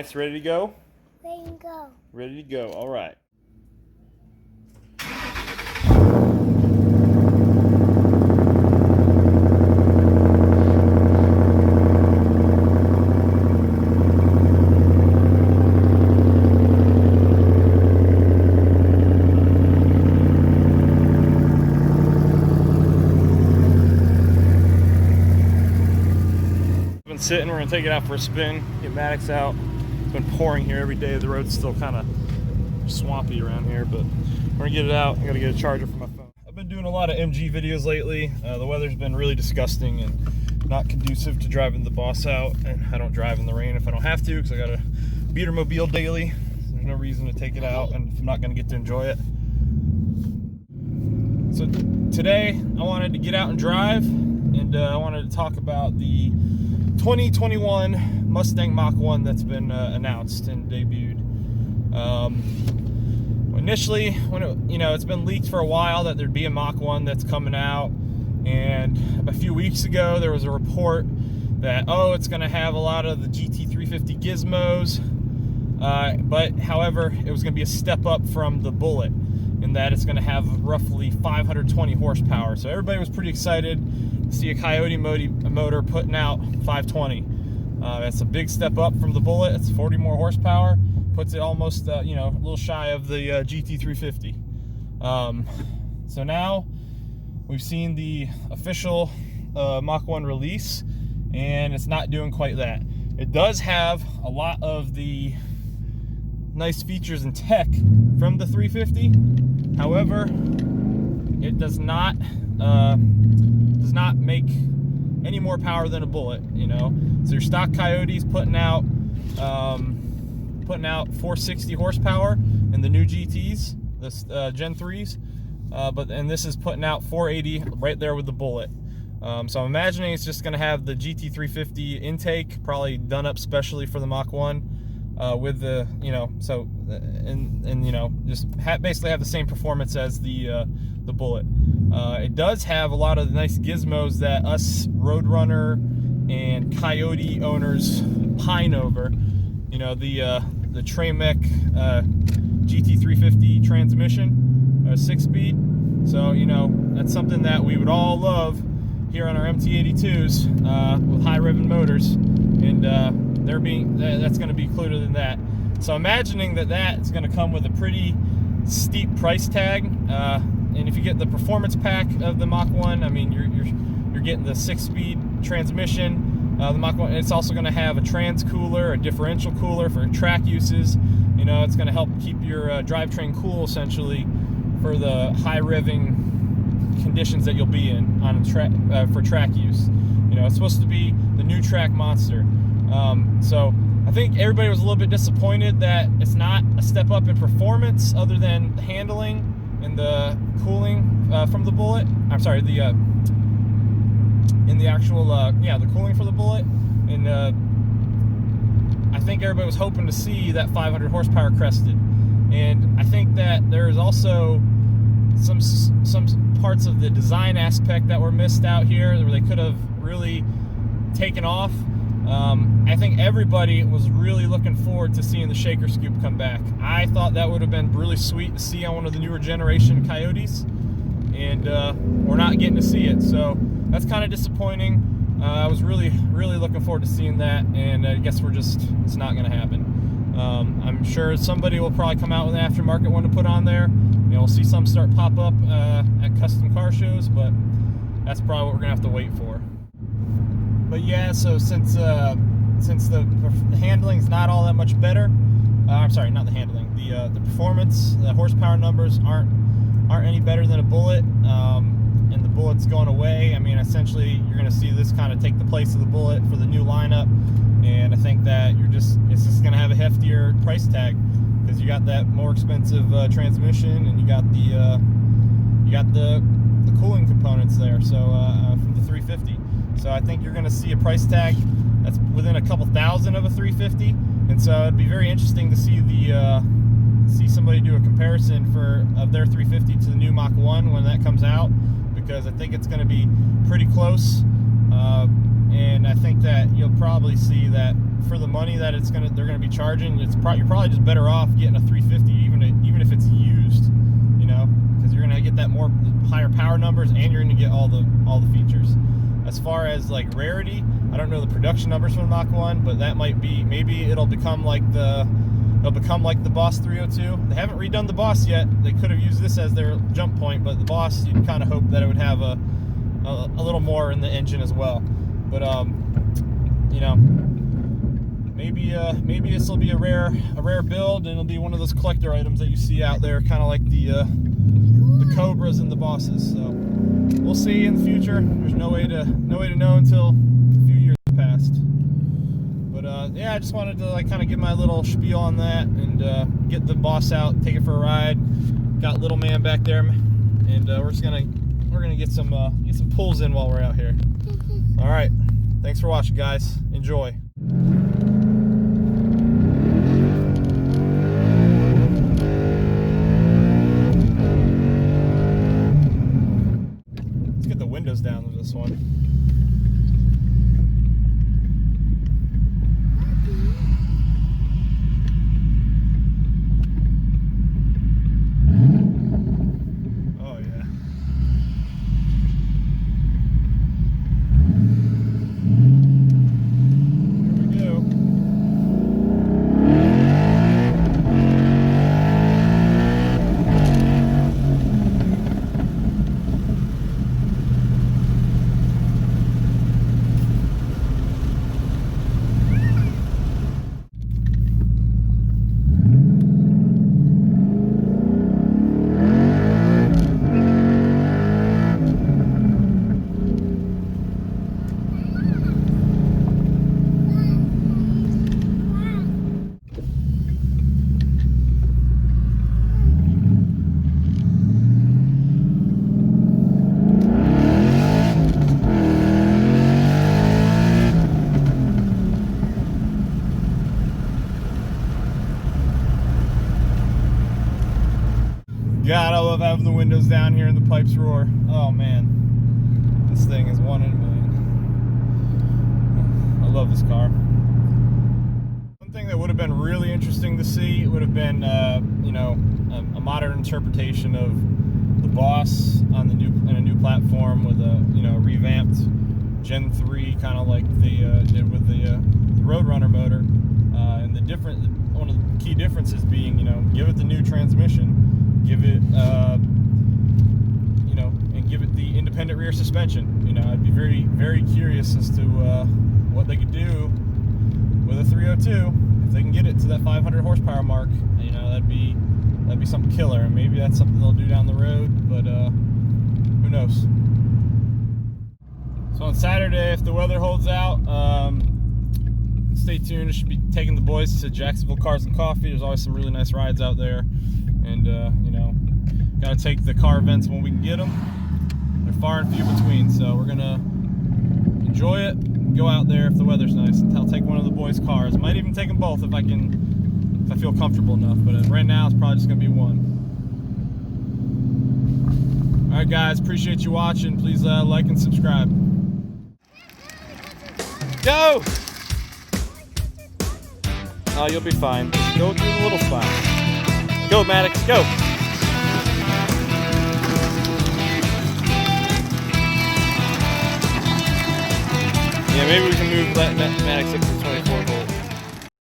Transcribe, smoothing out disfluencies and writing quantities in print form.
Nice, ready to go? Ready to go. Ready to go, all right. Been sitting, we're gonna take it out for a spin, get Maddox out. It's been pouring here every day. The road's still kind of swampy around here, but we're gonna get it out. I gotta get a charger for my phone. I've been doing a lot of MG videos lately. The weather's been really disgusting and not conducive to driving the boss out, and I don't drive in the rain if I don't have to because I got a beater mobile daily. There's no reason to take it out and if I'm not gonna get to enjoy it. So today I wanted to get out and drive, and I wanted to talk about the 2021 Mustang Mach 1 that's been announced and debuted. Initially, when it's been leaked for a while that there'd be a Mach 1 that's coming out, and a few weeks ago there was a report that it's going to have a lot of the GT350 gizmos, but however it was going to be a step up from the Bullet in that it's going to have roughly 520 horsepower. So everybody was pretty excited to see a Coyote motor putting out 520. That's a big step up from the Bullet. It's 40 more horsepower, puts it almost a little shy of the GT350. So now we've seen the official Mach 1 release, and it's not doing quite that. It does have a lot of the nice features and tech from the 350. However, it does not make any more power than a Bullet. So your stock Coyote's putting out 460 horsepower in the new GTs, this Gen 3s, and this is putting out 480 right there with the Bullet. So I'm imagining it's just going to have the GT350 intake, probably done up specially for the Mach 1. With the basically have the same performance as the Bullet. It does have a lot of the nice gizmos that us Roadrunner and Coyote owners pine over. The Mach GT350 transmission, 6-speed. So that's something that we would all love here on our MT82s with high revving motors, and that's going to be included in that. So imagining that's going to come with a pretty steep price tag, and if you get the performance pack of the Mach 1, I mean you're getting the 6-speed transmission. The Mach 1, it's also going to have a trans cooler, a differential cooler for track uses. It's going to help keep your drivetrain cool essentially for the high revving conditions that you'll be in on for track use. It's supposed to be the new track monster. So I think everybody was a little bit disappointed that it's not a step up in performance other than the handling and the cooling from the Bullet. I'm sorry, the cooling for the Bullet. And I think everybody was hoping to see that 500 horsepower crested. And I think that there's also some parts of the design aspect that were missed out here where they could have really taken off. I think everybody was really looking forward to seeing the shaker scoop come back. I thought that would have been really sweet to see on one of the newer generation Coyotes, and we're not getting to see it, so that's kind of disappointing. I was really looking forward to seeing that, and I guess it's not going to happen. I'm sure somebody will probably come out with an aftermarket one to put on there. We'll see some start pop up at custom car shows, but that's probably what we're going to have to wait for. But yeah, so since the handling's not all that much better, I'm sorry, not the handling, the performance, the horsepower numbers aren't any better than a Bullet, and the Bullet's going away. I mean, essentially, you're going to see this kind of take the place of the Bullet for the new lineup, and I think that it's just going to have a heftier price tag because you got that more expensive transmission, and you got the cooling components there. So from the 350. So I think you're going to see a price tag that's within a couple thousand of a 350, and so it'd be very interesting to see see somebody do a comparison of their 350 to the new Mach 1 when that comes out, because I think it's going to be pretty close, and I think that you'll probably see that for the money that they're gonna be charging, you're probably just better off getting a 350, even if it's used, you know, because you're gonna get that more higher power numbers, and you're gonna get all the features. As far as like rarity, I don't know the production numbers for the Mach 1, but that might be, maybe it'll become like the Boss 302. They haven't redone the Boss yet. They could have used this as their jump point, but the Boss, you'd kind of hope that it would have a little more in the engine as well. But you know, maybe this will be a rare build, and it'll be one of those collector items that you see out there, kind of like the Cobras and the Bosses. So we'll see in the future. There's no way to know until a few years have passed. But yeah, I just wanted to like kind of give my little spiel on that, and get the Boss out, take it for a ride. Got little man back there, and we're gonna get some pulls in while we're out here. All right, thanks for watching, guys. Enjoy. Let's get the windows down to this one. God, I love having the windows down here and the pipes roar. Oh man, this thing is one in a million. I love this car. One thing that would have been really interesting to see would have been, you know, a modern interpretation of the Boss on a new platform with a, you know, revamped Gen 3, kind of like they did with the Roadrunner motor. And one of the key differences being, you know, give it the new transmission. Give it, you know, and give it the independent rear suspension. You know, I'd be very, very curious as to what they could do with a 302 if they can get it to that 500 horsepower mark. You know, that'd be something killer. And maybe that's something they'll do down the road, but who knows? So on Saturday, if the weather holds out, stay tuned. I should be taking the boys to Jacksonville Cars and Coffee. There's always some really nice rides out there. And, you know, got to take the car events when we can get them. They're far and few between, so we're going to enjoy it, go out there if the weather's nice. I'll take one of the boys' cars. I might even take them both if I feel comfortable enough, but right now it's probably just going to be one. All right, guys, appreciate you watching. Please like and subscribe. Go! Oh, you'll be fine. Go through the little spot. Go, Maddox, go! Yeah, maybe we can move Maddox